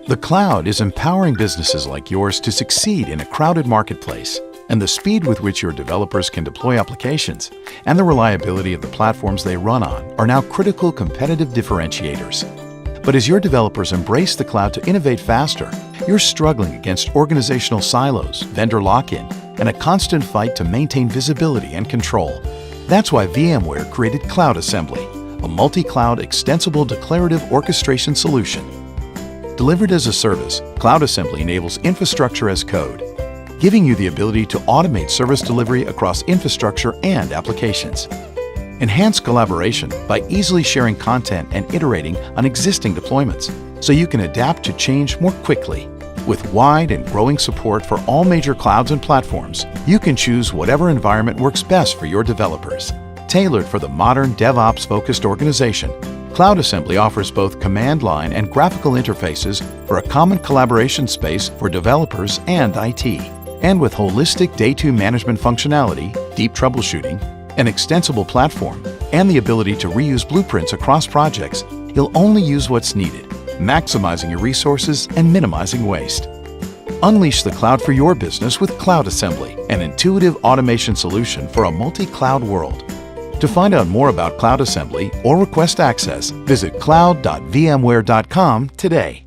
The cloud is empowering businesses like yours to succeed in a crowded marketplace, and the speed with which your developers can deploy applications and the reliability of the platforms they run on are now critical competitive differentiators. But as your developers embrace the cloud to innovate faster, you're struggling against organizational silos, vendor lock-in, and a constant fight to maintain visibility and control. That's why VMware created Cloud Assembly, a multi-cloud extensible declarative orchestration solution. Delivered as a service, Cloud Assembly enables infrastructure as code, giving you the ability to automate service delivery across infrastructure and applications. Enhance collaboration by easily sharing content and iterating on existing deployments, so you can adapt to change more quickly. With wide and growing support for all major clouds and platforms, you can choose whatever environment works best for your developers. Tailored for the modern DevOps-focused organization, Cloud Assembly offers both command line and graphical interfaces for a common collaboration space for developers and IT. And with holistic Day 2 management functionality, deep troubleshooting, an extensible platform, and the ability to reuse blueprints across projects, you'll only use what's needed, maximizing your resources and minimizing waste. Unleash the cloud for your business with Cloud Assembly, an intuitive automation solution for a multi-cloud world. To find out more about Cloud Assembly or request access, visit cloud.vmware.com today.